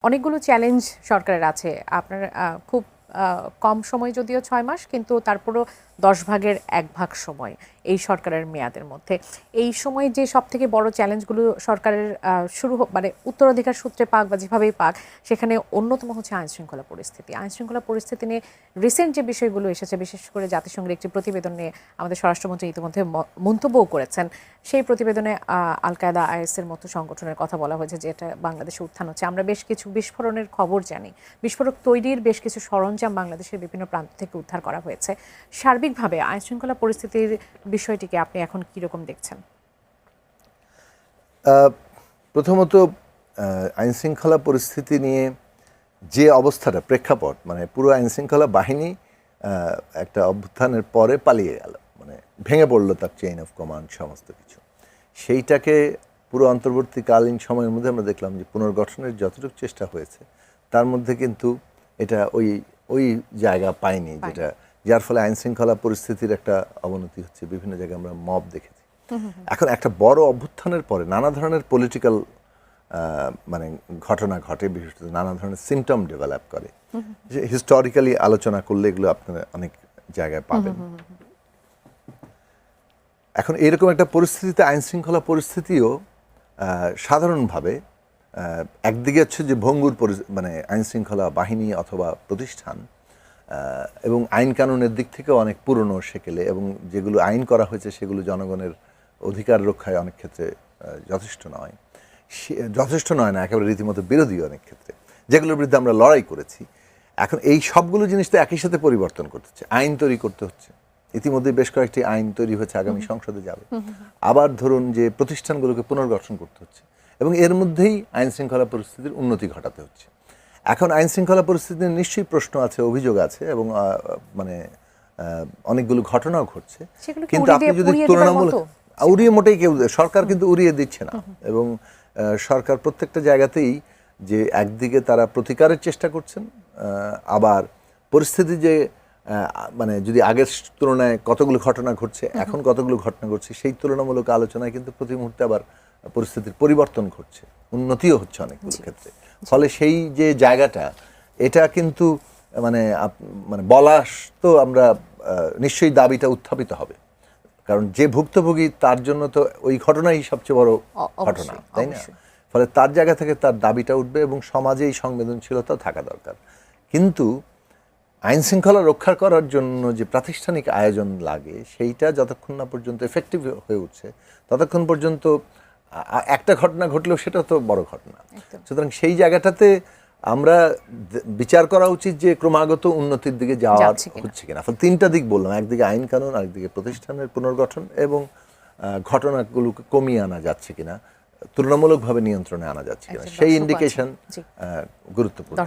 অনেকগুলো চ্যালেঞ্জ সরকারের আছে। আপনার খুব কম সময় যদিও ৬ মাস, কিন্তু তারপরও ১০ ভাগের ১ ভাগ সময় এই সরকারের মেয়াদের মধ্যে। এই সময় যে সবথেকে বড় চ্যালেঞ্জগুলো সরকারের মানে উত্তরাধিকার সূত্রে পাক বা যেভাবেই পাক, সেখানে অন্যতম হচ্ছে আইনশৃঙ্খলা পরিস্থিতি। আইনশৃঙ্খলা পরিস্থিতি নিয়ে রিসেন্ট যে বিষয়গুলো এসেছে, বিশেষ করে জাতিসংঘের একটি প্রতিবেদন নিয়ে আমাদের স্বরাষ্ট্রমন্ত্রী ইতিমধ্যে মন্তব্যও করেছেন। সেই প্রতিবেদনে আল কায়দা, আইএসের মতো সংগঠনের কথা বলা হয়েছে, যেটা বাংলাদেশে উত্থান হচ্ছে। আমরা বেশ কিছু বিস্ফোরণের খবর জানি। বিস্ফোরক তৈরির বেশ কিছু সরঞ্জাম বাংলাদেশের বিভিন্ন প্রান্ত থেকে উদ্ধার করা হয়েছে। সার্বিকভাবে আইনশৃঙ্খলা পরিস্থিতির বিষয়টিকে আপনি এখন কীরকম দেখছেন? প্রথমত আইনশৃঙ্খলা পরিস্থিতি নিয়ে যে অবস্থাটা, প্রেক্ষাপট, মানে পুরো আইনশৃঙ্খলা বাহিনী একটা অভ্যুত্থানের পরে পালিয়ে গেল, মানে ভেঙে পড়লো তার চেইন অফ কমান্ড, সমস্ত কিছু। সেইটাকে পুরো অন্তর্বর্তীকালীন সময়ের মধ্যে আমরা দেখলাম যে পুনর্গঠনের যতটুকু চেষ্টা হয়েছে তার মধ্যে কিন্তু এটা ওই জায়গা পায়নি, যেটা যার ফলে আইনশৃঙ্খলা পরিস্থিতির একটা অবনতি হচ্ছে। বিভিন্ন জায়গায় আমরা মব দেখেছি। এখন একটা বড় অভ্যুত্থানের পরে নানা ধরনের পলিটিক্যাল মানে ঘটনা ঘটে, বিশেষত নানা ধরনের সিমটম ডেভেলপ করে, যে হিস্টোরিক্যালি আলোচনা করলে এগুলো আপনারা অনেক জায়গায় পাবেন। এখন এরকম একটা পরিস্থিতিতে আইনশৃঙ্খলা পরিস্থিতিও সাধারণভাবে একদিকে হচ্ছে যে ভঙ্গুর মানে আইনশৃঙ্খলা বাহিনী অথবা প্রতিষ্ঠান, এবং আইন কানুনের দিক থেকেও অনেক পুরনো সেকেলে, এবং যেগুলো আইন করা হয়েছে সেগুলো জনগণের অধিকার রক্ষায় অনেক ক্ষেত্রে যথেষ্ট নয় না, একেবারে রীতিমতো বিরোধী অনেক ক্ষেত্রে, যেগুলোর বিরুদ্ধে আমরা লড়াই করেছি। এখন এই সবগুলো জিনিস তো একই সাথে পরিবর্তন করতে হচ্ছে, আইন তৈরি করতে হচ্ছে। ইতিমধ্যে বেশ কয়েকটি আইন তৈরি হয়েছে, আগামী সংসদে যাবে। আবার ধরুন যে প্রতিষ্ঠানগুলোকে পুনর্গঠন করতে হচ্ছে, এবং এর মধ্যেই আইন শৃঙ্খলা পরিস্থিতির উন্নতি ঘটাতে হচ্ছে। এখন আইন শৃঙ্খলা পরিস্থিতির নিশ্চয়ই প্রশ্ন আছে, অভিযোগ আছে, এবং মানে অনেকগুলো ঘটনাও ঘটছে। কিন্তু আপনি যদি তুলনামূলক উড়িয়ে, মোটেই কেউ, সরকার কিন্তু উড়িয়ে দিচ্ছে না, এবং সরকার প্রত্যেকটা জায়গাতেই যে একদিকে তারা প্রতিকারের চেষ্টা করছেন, আবার পরিস্থিতি যে মানে যদি আগের তুলনায় কতগুলো ঘটনা ঘটছে, এখন কতগুলো ঘটনা ঘটছে, সেই তুলনামূলক আলোচনায় কিন্তু প্রতি মুহূর্তে আবার পরিস্থিতির পরিবর্তন ঘটছে, উন্নতিও হচ্ছে অনেকগুলো ক্ষেত্রে। ফলে সেই যে জায়গাটা, এটা কিন্তু মানে মানে বলাস তো আমরা নিশ্চয়ই দাবিটা উত্থাপিত হবে, কারণ যে ভুক্তভোগী তার জন্য তো ওই ঘটনাই সবচেয়ে বড় ঘটনা, তাই না? ফলে তার জায়গা থেকে তার দাবিটা উঠবে, এবং সমাজে এই সংবেদনশীলতাও থাকা দরকার। কিন্তু আইন শৃঙ্খলা রক্ষা করার জন্য যে প্রাতিষ্ঠানিক আয়োজন লাগে, সেইটা যতক্ষণ না পর্যন্ত এফেক্টিভ হয়ে উঠছে, ততক্ষণ পর্যন্ত একটা ঘটনা ঘটলেও সেটা তো বড় ঘটনা। সুতরাং সেই জায়গাটাতে আমরা বিচার করা উচিত যে ক্রমাগত উন্নতির দিকে যাওয়া হচ্ছে কিনা। ফলে তিনটা দিক বললাম, একদিকে আইন কানুন, আরেকদিকে প্রতিষ্ঠানের পুনর্গঠন, এবং ঘটনাগুলোকে কমিয়ে আনা যাচ্ছে কিনা, তুলনামূলকভাবে নিয়ন্ত্রণে আনা যাচ্ছে কিনা, সেই ইন্ডিকেশন গুরুত্বপূর্ণ।